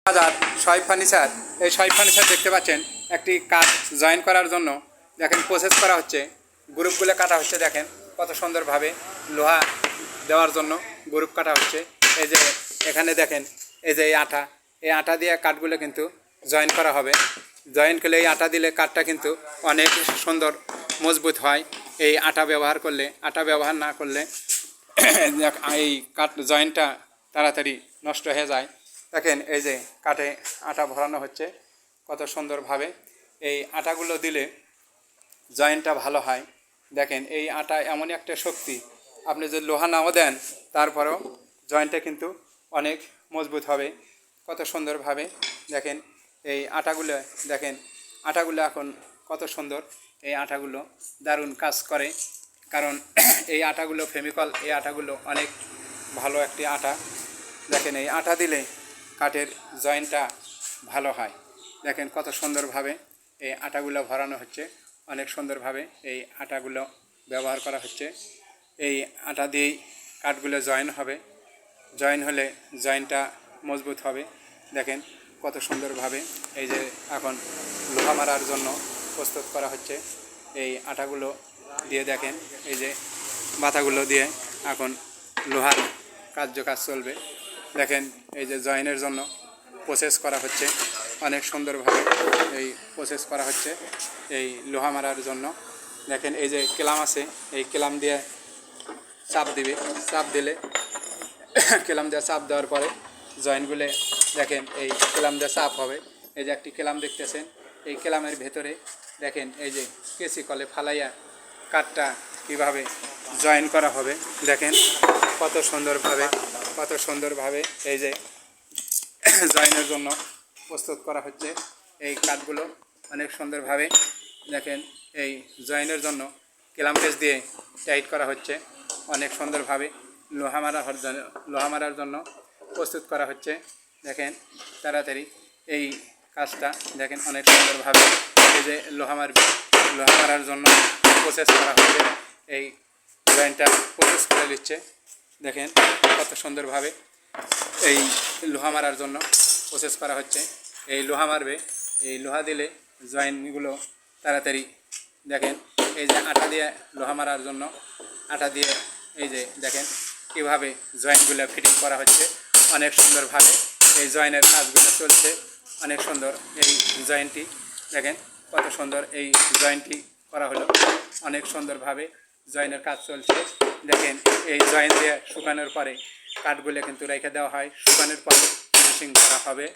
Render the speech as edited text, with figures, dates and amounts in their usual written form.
বাজার শয়েব ফার্নিচার। এই শয়েব ফার্নিচার দেখতে পাচ্ছেন একটি কাঠ জয়েন করার জন্য দেখেন প্রসেস করা হচ্ছে, গ্রুপগুলো কাটা হচ্ছে। দেখেন কত সুন্দরভাবে লোহা দেওয়ার জন্য গ্রুপ কাটা হচ্ছে। এই যে এখানে দেখেন এই যে এই আটা দিয়ে কাঠগুলো কিন্তু জয়েন করা হবে। জয়েন করলে এই আটা দিলে কাঠটা কিন্তু অনেক সুন্দর মজবুত হয়। এই আটা ব্যবহার করলে, আটা ব্যবহার না করলে এই কাঠ জয়েন্টটা তাড়াতাড়ি নষ্ট হয়ে যায়। দেখেন এই যে কাঠে আটা ভরানো হচ্ছে কত সুন্দরভাবে। এই আটাগুলো দিলে জয়েন্টটা ভালো হয়। দেখেন এই আটা এমনই একটা শক্তি, আপনি যদি লোহা নাও দেন তারপরেও জয়েন্টটা কিন্তু অনেক মজবুত হবে। কত সুন্দরভাবে দেখেন এই আটাগুলো, দেখেন আটাগুলো এখন কত সুন্দর। এই আটাগুলো দারুণ কাজ করে, কারণ এই আটাগুলো ফেমিকল, এই আটাগুলো অনেক ভালো একটি আটা। দেখেন এই আটা দিলে কাঠের জয়েন্টটা ভালো হয়। দেখেন কত সুন্দরভাবে এই আটাগুলো ভরানো হচ্ছে, অনেক সুন্দরভাবে এই আটাগুলো ব্যবহার করা হচ্ছে। এই আটা দিয়েই কাঠগুলো জয়েন হবে, জয়েন হলে জয়েন্টটা মজবুত হবে। দেখেন কত সুন্দরভাবে এই যে এখন লোহা মারার জন্য প্রস্তুত করা হচ্ছে। এই আটাগুলো দিয়ে দেখেন এই যে বাতাগুলো দিয়ে এখন লোহার কাজ চলবে। দেখেন এই যে জয়েনের জন্য প্রসেস করা হচ্ছে, অনেক সুন্দরভাবে এই প্রসেস করা হচ্ছে এই লোহা মারার জন্য। দেখেন এই যে কেলাম আছে, এই কেলাম দিয়ে চাপ দিবে, চাপ দিলে কেলাম দিয়ে চাপ দেওয়ার পরে জয়েন্টগুলো দেখেন এই কেলাম দিয়ে চাপ হবে। এই যে একটি কেলাম দেখতেছেন, এই কেলামের ভেতরে দেখেন এই যে কেসি কলে ফালাইয়া কাঠটা কীভাবে জয়েন করা হবে। দেখেন কত সুন্দরভাবে এই যে জয়েনের জন্য প্রস্তুত করা হচ্ছে। এই কাঠগুলো অনেক সুন্দরভাবে দেখেন এই জয়েনের জন্য কেলাম পেঁচ দিয়ে টাইট করা হচ্ছে, অনেক সুন্দরভাবে লোহা মারার জন্য প্রস্তুত করা হচ্ছে। দেখেন তাড়াতাড়ি এই কাজটা দেখেন অনেক সুন্দরভাবে এই যে লোহা মারার জন্য প্রসেস করা হচ্ছে। এই জয়েন্টটা প্রসেস করে দিচ্ছে। দেখেন কত সুন্দরভাবে এই লোহা মারার জন্য প্রসেস করা হচ্ছে। এই লোহা মারবে, এই লোহা দিলে জয়েন্টগুলো তাড়াতাড়ি দেখেন এই যে আটা দিয়ে লোহা মারার জন্য আটা দিয়ে এই যে দেখেন কীভাবে জয়েন্টগুলো ফিটিং করা হচ্ছে, অনেক সুন্দরভাবে এই জয়েন্টের কাজগুলো চলছে। অনেক সুন্দর এই জয়েন্টটি দেখেন কত সুন্দর এই জয়েন্টটি করা হলো, অনেক সুন্দরভাবে জয়েন্টের কাজ চলছে। দেখেন এই জয়েন্ট দিয়ে শুকানোর পরে কাঠগুলো কিন্তু রেখে দেওয়া হয়, শুকানোর পরে ফিনিশিং করা হবে।